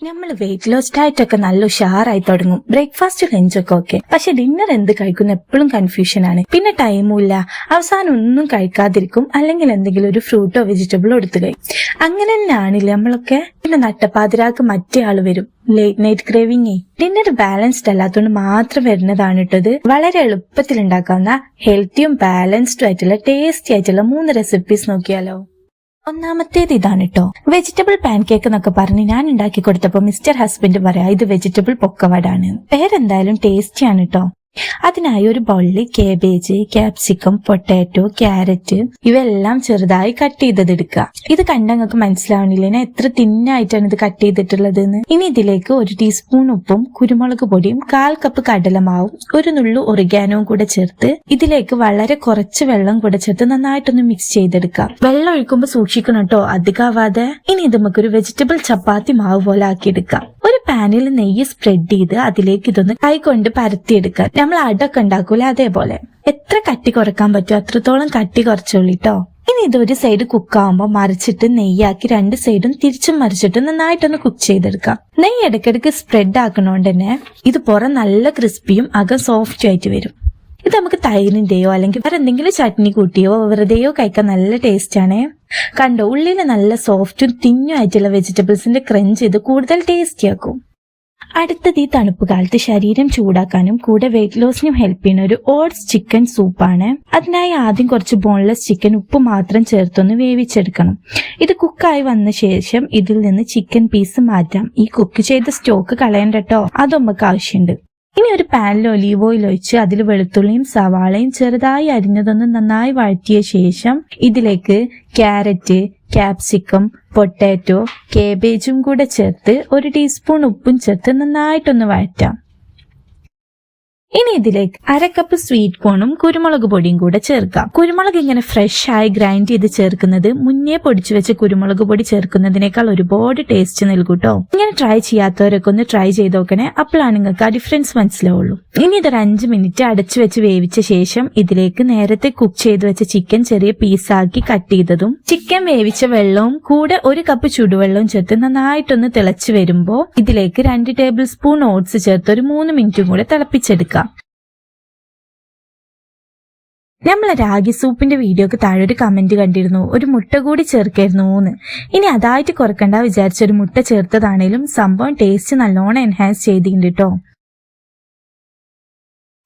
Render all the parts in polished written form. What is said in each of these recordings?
നമ്മൾ weight loss diet ഒക്കെ നല്ല ഉഷാറായി തുടങ്ങും. ബ്രേക്ക്ഫാസ്റ്റ് ലഞ്ചൊക്കെ ഓക്കെ, പക്ഷെ ഡിന്നർ എന്ത് കഴിക്കുന്ന എപ്പോഴും കൺഫ്യൂഷൻ ആണ്. പിന്നെ ടൈമും ഇല്ല, അവസാനം ഒന്നും കഴിക്കാതിരിക്കും, അല്ലെങ്കിൽ എന്തെങ്കിലും ഒരു ഫ്രൂട്ടോ വെജിറ്റബിളോ എടുത്തു കഴിക്കും. അങ്ങനെ തന്നെയാണില്ലേ നമ്മളൊക്കെ. പിന്നെ നട്ടപ്പാതിരാക്ക് മറ്റേ ആള് വരും, late night craving. Dinner balanced അല്ലാത്തതുകൊണ്ട് മാത്രം വരുന്നതാണ് ഇട്ടത്. വളരെ എളുപ്പത്തിൽ ഉണ്ടാക്കാവുന്ന ഹെൽത്തിയും ബാലൻസ്ഡും ആയിട്ടുള്ള ടേസ്റ്റി ആയിട്ടുള്ള 3 റെസിപ്പീസ് നോക്കിയാലോ. ഒന്നാമത്തേത് ഇതാണ് കേട്ടോ, വെജിറ്റബിൾ പാൻകേക്ക് എന്നൊക്കെ പറഞ്ഞ് ഞാൻ ഉണ്ടാക്കി കൊടുത്തപ്പോ മിസ്റ്റർ ഹസ്ബൻഡ് പറയാ ഇത് വെജിറ്റബിൾ പൊക്കവടാണ്. പേരെന്തായാലും ടേസ്റ്റിയാണ് കേട്ടോ. അതിനായി ഒരു ബൗളിൽ കേബേജ്, ക്യാപ്സിക്കം, പൊട്ടാറ്റോ, ക്യാരറ്റ് ഇവയെല്ലാം ചെറുതായി കട്ട് ചെയ്തെടുക്കുക. ഇത് കണ്ടങ്ങൾക്ക് മനസ്സിലാവണില്ല ഞാൻ എത്ര തിന്നായിട്ടാണ് ഇത് കട്ട് ചെയ്തിട്ടുള്ളത് എന്ന്. ഇനി ഇതിലേക്ക് 1 ടീസ്പൂൺ ഉപ്പും കുരുമുളക് പൊടിയും 1/4 കപ്പ് കടലമാവും ഒരു നുള്ളു ഒറിഗാനോവും കൂടെ ചേർത്ത് ഇതിലേക്ക് വളരെ കുറച്ച് വെള്ളം കൂടെ ചേർത്ത് നന്നായിട്ടൊന്ന് മിക്സ് ചെയ്തെടുക്കാം. വെള്ളം ഒഴിക്കുമ്പോൾ സൂക്ഷിക്കണം കേട്ടോ, അധികമാവാതെ. ഇനി ഇത് നമുക്കൊരു വെജിറ്റബിൾ ചപ്പാത്തി മാവ് പോലെ ആക്കിയെടുക്കാം. ഒരു പാനിൽ നെയ്യ് സ്പ്രെഡ് ചെയ്ത് അതിലേക്ക് ഇതൊന്ന് കൈകൊണ്ട് പരത്തിയെടുക്കാം. നമ്മൾ അടൊക്കെ ഉണ്ടാക്കൂലെ അതേപോലെ. എത്ര കട്ടി കുറക്കാൻ പറ്റുമോ അത്രത്തോളം കട്ടി കുറച്ചോളിട്ടോ. ഇനി ഇതൊരു സൈഡ് കുക്കാവുമ്പോൾ മറിച്ചിട്ട് നെയ്യാക്കി 2 സൈഡും തിരിച്ചും മറിച്ചിട്ട് നന്നായിട്ടൊന്ന് കുക്ക് ചെയ്തെടുക്കാം. നെയ്യ് ഇടയ്ക്കിടയ്ക്ക് സ്പ്രെഡ് ആക്കണോണ്ട് തന്നെ ഇത് പുറം നല്ല ക്രിസ്പിയും അകം സോഫ്റ്റും ആയിട്ട് വരും. ഇത് നമുക്ക് തൈരിന്റെയോ അല്ലെങ്കിൽ വേറെ എന്തെങ്കിലും ചട്നി കൂട്ടിയോ വെറുതെയോ കഴിക്കാൻ നല്ല ടേസ്റ്റ് ആണ്. കണ്ടോ, ഉള്ളില് നല്ല സോഫ്റ്റും തിന്നും ആയിട്ടുള്ള വെജിറ്റബിൾസിന്റെ ക്രഞ്ച് ഇത് കൂടുതൽ ടേസ്റ്റി ആക്കും. അടുത്തത് ഈ തണുപ്പ് കാലത്ത് ശരീരം ചൂടാക്കാനും കൂടെ വെയിറ്റ് ലോസിനും ഹെൽപ്പ് ചെയ്യുന്ന ഒരു ഓട്സ് ചിക്കൻ സൂപ്പാണ്. അതിനായി ആദ്യം കുറച്ച് ബോൺലെസ് ചിക്കൻ ഉപ്പ് മാത്രം ചേർത്തൊന്ന് വേവിച്ചെടുക്കണം. ഇത് കുക്കായി വന്ന ശേഷം ഇതിൽ നിന്ന് ചിക്കൻ പീസ് മാറ്റാം. ഈ കുക്ക് ചെയ്ത സ്റ്റോക്ക് കളയണ്ട കേട്ടോ, അത് നമുക്ക് ആവശ്യമുണ്ട്. ഇനി ഒരു പാനിൽ ഒലീവ് ഓയിൽ ഒഴിച്ച് അതിൽ വെളുത്തുള്ളിയും സവാളയും ചെറുതായി അരിഞ്ഞതൊന്ന് നന്നായി വഴറ്റിയ ശേഷം ഇതിലേക്ക് ക്യാരറ്റ്, ക്യാപ്സിക്കം, പൊട്ടാറ്റോ, കേബേജും കൂടെ ചേർത്ത് 1 ടീസ്പൂൺ ഉപ്പും ചേർത്ത് നന്നായിട്ടൊന്ന് വഴറ്റാം. ഇനി ഇതിലേക്ക് 1/2 കപ്പ് സ്വീറ്റ് കോണും കുരുമുളക് പൊടിയും കൂടെ ചേർക്കാം. കുരുമുളക് ഇങ്ങനെ ഫ്രഷ് ആയി ഗ്രൈൻഡ് ചെയ്ത് ചേർക്കുന്നത് മുന്നേ പൊടിച്ചു വെച്ച കുരുമുളക് പൊടി ചേർക്കുന്നതിനേക്കാൾ ഒരുപാട് ടേസ്റ്റ് നൽകൂട്ടോ. ഇങ്ങനെ ട്രൈ ചെയ്യാത്തവരൊക്കെ ഒന്ന് ട്രൈ ചെയ്ത് നോക്കണേ, അപ്പോഴാണ് നിങ്ങൾക്ക് ആ ഡിഫറൻസ് മനസ്സിലാവുള്ളൂ. ഇനി ഇതൊരു 5 മിനിറ്റ് അടച്ചു വെച്ച് വേവിച്ച ശേഷം ഇതിലേക്ക് നേരത്തെ കുക്ക് ചെയ്ത് വെച്ച ചിക്കൻ ചെറിയ പീസാക്കി കട്ട് ചെയ്തതും ചിക്കൻ വേവിച്ച വെള്ളവും കൂടെ 1 കപ്പ് ചുടുവെള്ളവും ചേർത്ത് നന്നായിട്ടൊന്ന് തിളച്ചു വരുമ്പോ ഇതിലേക്ക് 2 ടേബിൾ സ്പൂൺ ഓട്സ് ചേർത്ത് ഒരു 3 മിനിറ്റും കൂടെ തിളപ്പിച്ചെടുക്കാം. നമ്മളെ രാഗി സൂപ്പിന്റെ വീഡിയോക്ക് താഴെ ഒരു കമന്റ് കണ്ടിരുന്നു, ഒരു മുട്ട കൂടി ചേർക്കായിരുന്നു. ഇനി അതായിട്ട് കുറക്കണ്ട വിചാരിച്ചൊരു മുട്ട ചേർത്തതാണേലും സംഭവം ടേസ്റ്റ് നല്ലോണം എൻഹാൻസ് ചെയ്തിട്ടുണ്ട് കേട്ടോ.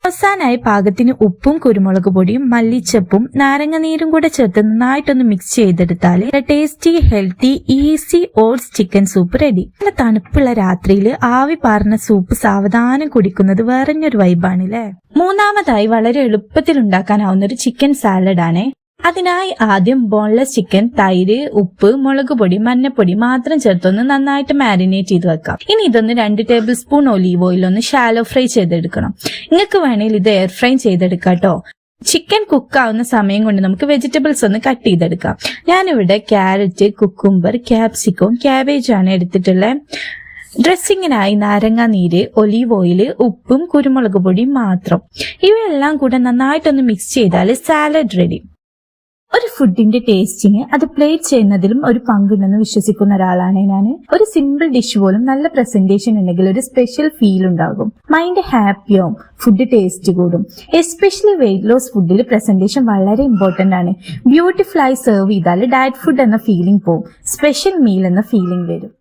അവസാനമായി പാകത്തിന് ഉപ്പും കുരുമുളക് പൊടിയും മല്ലിച്ചപ്പും നാരങ്ങ നീരും കൂടെ ചേർത്ത് നന്നായിട്ടൊന്ന് മിക്സ് ചെയ്തെടുത്താൽ tasty healthy easy oats chicken soup ready. നല്ല തണുപ്പുള്ള രാത്രിയിൽ ആവി പാർന്ന സൂപ്പ് സാവധാനം കുടിക്കുന്നത് വേറെഞ്ഞൊരു വൈബാണല്ലേ. മൂന്നാമതായി വളരെ എളുപ്പത്തിൽ ഉണ്ടാക്കാനാവുന്ന ഒരു ചിക്കൻ സാലഡ് ആണ്. അതിനായി ആദ്യം ബോൺലെസ് ചിക്കൻ തൈര്, ഉപ്പ്, മുളക് പൊടി, മഞ്ഞപ്പൊടി മാത്രം ചേർത്തൊന്ന് നന്നായിട്ട് മാരിനേറ്റ് ചെയ്ത് വെക്കാം. ഇനി ഇതൊന്ന് 2 ടേബിൾ സ്പൂൺ ഒലീവ് ഓയിൽ ഒന്ന് ഷാലോ ഫ്രൈ ചെയ്തെടുക്കണം. നിങ്ങൾക്ക് വേണമെങ്കിൽ ഇത് എയർ ഫ്രൈ ചെയ്തെടുക്കാം കേട്ടോ. ചിക്കൻ കുക്കാവുന്ന സമയം കൊണ്ട് നമുക്ക് വെജിറ്റബിൾസ് ഒന്ന് കട്ട് ചെയ്തെടുക്കാം. ഞാനിവിടെ ക്യാരറ്റ്, കുക്കുംബർ, ക്യാപ്സിക്കം, ക്യാബേജ് ആണ് എടുത്തിട്ടുള്ളത്. ഡ്രസ്സിങ്ങിനായി നാരങ്ങ നീര്, ഒലീവ് ഓയിൽ, ഉപ്പും കുരുമുളക് പൊടിയും മാത്രം. ഇവയെല്ലാം കൂടെ നന്നായിട്ടൊന്ന് മിക്സ് ചെയ്താൽ സാലഡ് റെഡി. ഒരു ഫുഡിന്റെ ടേസ്റ്റിന് അത് പ്ലേറ്റ് ചെയ്യുന്നതിലും ഒരു പങ്കുണ്ടെന്ന് വിശ്വസിക്കുന്ന ഒരാളാണ് ഞാൻ. ഒരു സിമ്പിൾ ഡിഷ് പോലും നല്ല പ്രസന്റേഷൻ ഉണ്ടെങ്കിൽ ഒരു സ്പെഷ്യൽ ഫീൽ ഉണ്ടാകും. മൈൻഡ് ഹാപ്പിയാവും, ഫുഡ് ടേസ്റ്റ് കൂടും. എസ്പെഷ്യലി വെയിറ്റ് ലോസ് ഫുഡിൽ പ്രസന്റേഷൻ വളരെ ഇമ്പോർട്ടന്റ് ആണ്. ബ്യൂട്ടിഫുൾ ആയി സെർവ് ചെയ്താൽ ഡയറ്റ് ഫുഡ് എന്ന ഫീലിംഗ് പോവും, സ്പെഷ്യൽ മീൽ എന്ന ഫീലിംഗ് വരും.